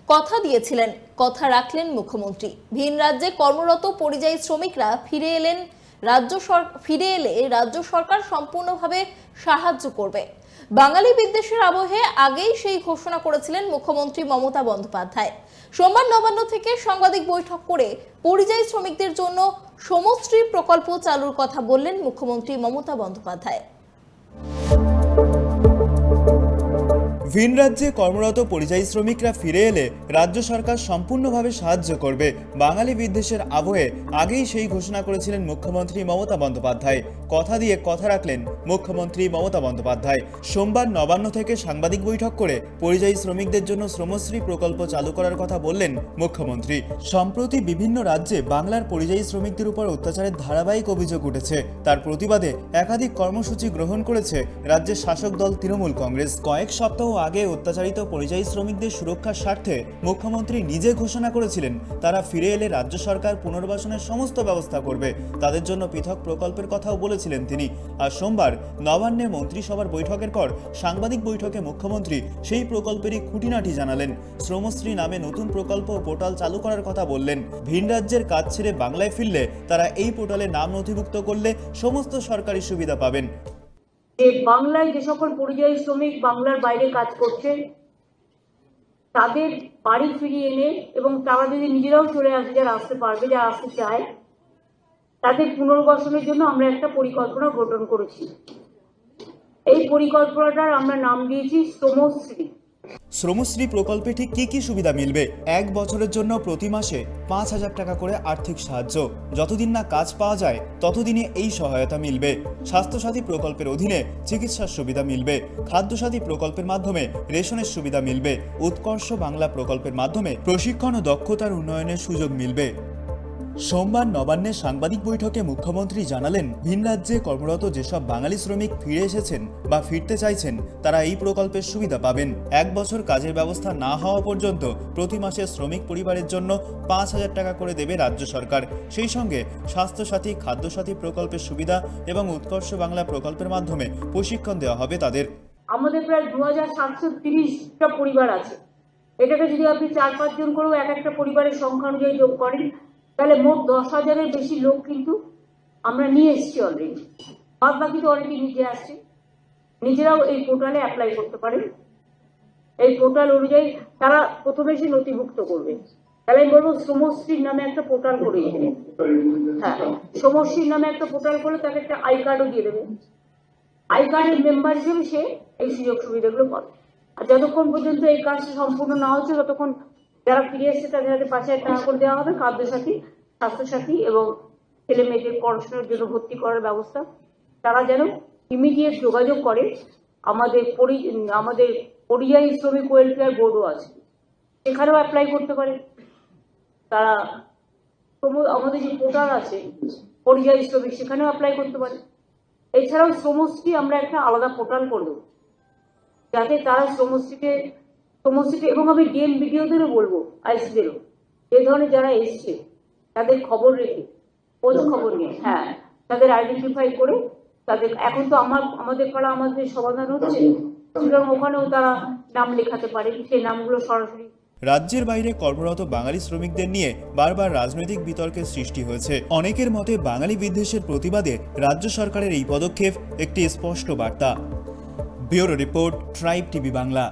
কথা দিয়েছিলেন, কথা রাখলেন মুখ্যমন্ত্রী। ভিন রাজ্যে কর্মরত পরিযায়ী শ্রমিকরা ফিরে এলে রাজ্য সরকার সম্পূর্ণভাবে সাহায্য করবে। বাঙালি বিদ্বেষের আবহে আগেই সেই ঘোষণা করেছিলেন মুখ্যমন্ত্রী মমতা বন্দ্যোপাধ্যায়। সোমবার নবান্ন থেকে সাংবাদিক বৈঠক করে পরিযায়ী শ্রমিকদের জন্য শ্রমশ্রী প্রকল্প চালুর কথা বললেন মুখ্যমন্ত্রী মমতা বন্দ্যোপাধ্যায়। ভিন রাজ্যে কর্মরত পরিযায়ী শ্রমিকরা ফিরে এলে রাজ্য সরকার সম্পূর্ণভাবে সাহায্য করবে। বাঙালি বিদ্বেষের আবহে আগেই সেই ঘোষণা করেছিলেন মুখ্যমন্ত্রী মমতা বন্দ্যোপাধ্যায়। কথা দিয়ে কথা রাখলেন মুখ্যমন্ত্রী মমতা বন্দ্যোপাধ্যায়। সোমবার নবান্ন থেকে সাংবাদিক বৈঠক করে পরিযায়ী শ্রমিকদের জন্য শ্রমশ্রী প্রকল্প চালু করার কথা বললেন মুখ্যমন্ত্রী। সম্প্রতি বিভিন্ন রাজ্যে বাংলার পরিযায়ী শ্রমিকদের উপর অত্যাচারের ধারাবাহিক অভিযোগ উঠেছে। তার প্রতিবাদে একাধিক কর্মসূচি গ্রহণ করেছে রাজ্যের শাসক দল তৃণমূল কংগ্রেস। কয়েক সপ্তাহ আগে অত্যাচারিত পরিযায়ী শ্রমিকদের সুরক্ষার স্বার্থে মুখ্যমন্ত্রী নিজে ঘোষণা করেছিলেন তারা ফিরে এলে রাজ্য সরকার পুনর্বাসনের সমস্ত ব্যবস্থা করবে। তাদের জন্য পৃথক প্রকল্পের কথাও বলেছিলেন তিনি। আর সোমবার নবান্নে মন্ত্রিসভার বৈঠকের পর সাংবাদিক বৈঠকে মুখ্যমন্ত্রী সেই প্রকল্পেরই খুঁটিনাটি জানালেন। শ্রমশ্রী নামে নতুন প্রকল্প ও পোর্টাল চালু করার কথা বললেন। ভিন রাজ্যের কাজ ছেড়ে বাংলায় ফিরলে তারা এই পোর্টালে নাম নথিভুক্ত করলে সমস্ত সরকারি সুবিধা পাবেন। বাংলায় যে সকল পরিযায়ী শ্রমিক বাংলার বাইরে কাজ করছে তাদের বাড়ি ফিরিয়ে এনে এবং তারা যদি নিজেরাও চলে আসে, যারা আসতে পারবে, যারা আসতে চায়, তাদের পুনর্বাসনের জন্য আমরা একটা পরিকল্পনা গঠন করেছি। এই পরিকল্পনাটার আমরা নাম দিয়েছি শ্রমশ্রী। শ্রমশ্রী প্রকল্পে ঠিক কি কি সুবিধা মিলবে? 1 বছরের জন্য প্রতি মাসে 5,000 টাকা করে আর্থিক সাহায্য। যতদিন না কাজ পাওয়া যায় ততদিনে এই সহায়তা মিলবে। স্বাস্থ্যসাথী প্রকল্পের অধীনে চিকিৎসার সুবিধা মিলবে। খাদ্যসাথী প্রকল্পের মাধ্যমে রেশনের সুবিধা মিলবে। উৎকর্ষ বাংলা প্রকল্পের মাধ্যমে প্রশিক্ষণ ও দক্ষতার উন্নয়নের সুযোগ মিলবে। সোমবার নবান্নে সাংবাদিক বৈঠকে মুখ্যমন্ত্রী জানালেন, ভিন রাজ্যে কর্মরত যেসব বাঙালি শ্রমিক ফিরে এসেছেন বা ফিরতে চাইছেন তারা এই প্রকল্পের সুবিধা পাবেন। 1 বছর কাজের ব্যবস্থা না হওয়া পর্যন্ত প্রতি মাসে শ্রমিক পরিবারের জন্য 5,000 টাকা করে দেবে রাজ্য সরকার। সেই সঙ্গে স্বাস্থ্যসাথী, খাদ্যসাথী প্রকল্পের সুবিধা এবং উৎকর্ষ বাংলা প্রকল্পের মাধ্যমে প্রশিক্ষণ দেওয়া হবে তাদের। আমাদের প্রায় 2730টা পরিবার আছে। এটাকে যদি আপনি 4-5 জন করেও এক একটা পরিবারের সংখ্যা অনুযায়ী যোগ করেন, তাহলে মোট 10,000-এর বেশি লোক কিন্তু আমরা নিয়ে এসেছি অলরেডি। বাদ বাকি তো অনেকে নিজে আসছে, নিজেরাও এই পোর্টালে অ্যাপ্লাই করতে পারেন। এই পোর্টাল অনুযায়ী তারা প্রথমে এসে নথিভুক্ত করবে। তাহলে আমি বলবো শ্রমশ্রীর নামে একটা পোর্টাল করে দেবে। হ্যাঁ, শ্রমশ্রীর নামে একটা পোর্টাল করলে তাকে একটা আই কার্ডও দিয়ে দেবে। আই কার্ডের মেম্বার হিসেবে সে এই সুযোগ সুবিধাগুলো পাবে। আর যতক্ষণ পর্যন্ত এই কাজটা সম্পূর্ণ না হচ্ছে ততক্ষণ যারা ফিরে এসছে তাদের হাতে 5,000 টাকা করে দেওয়া হবে। খাদ্যসাথী, স্বাস্থ্যসাথী এবং ছেলে মেয়েদের পড়াশোনার জন্য ভর্তি করার ব্যবস্থা। তারা যেন ইমিডিয়েট যোগাযোগ করে। আমাদের পরিযায়ী শ্রমিক ওয়েলফেয়ার বোর্ডও আছে, সেখানেও অ্যাপ্লাই করতে পারে তারা। আমাদের যে পোর্টাল আছে পরিযায়ী শ্রমিক, সেখানেও অ্যাপ্লাই করতে পারে। এছাড়াও শ্রমশ্রী আমরা একটা আলাদা পোর্টাল করব যাতে তারা শ্রমশ্রীতে এবং আমি ডিএম ভিডিওদেরও বলবো, আইসিদেরও, এই ধরনের যারা এসছে তাদের খবর রেখে, খোঁজ খবর নিয়ে, হ্যাঁ, তাদের আইডেন্টিফাই করে তাদের এখন তো আমাদের পাড়া আমাদের সমাধান হচ্ছে, সুতরাং ওখানেও তারা নাম লেখাতে পারে। সেই নামগুলো সরাসরি রাজ্যের বাইরে কর্মরত বাঙালি শ্রমিকদের নিয়ে বারবার রাজনৈতিক বিতর্কের সৃষ্টি হয়েছে। অনেকের মতে বাঙালি বিদ্বেষের প্রতিবাদে রাজ্য সরকারের এই পদক্ষেপ একটি স্পষ্ট বার্তা। Bureau report, tribe TV Bangla.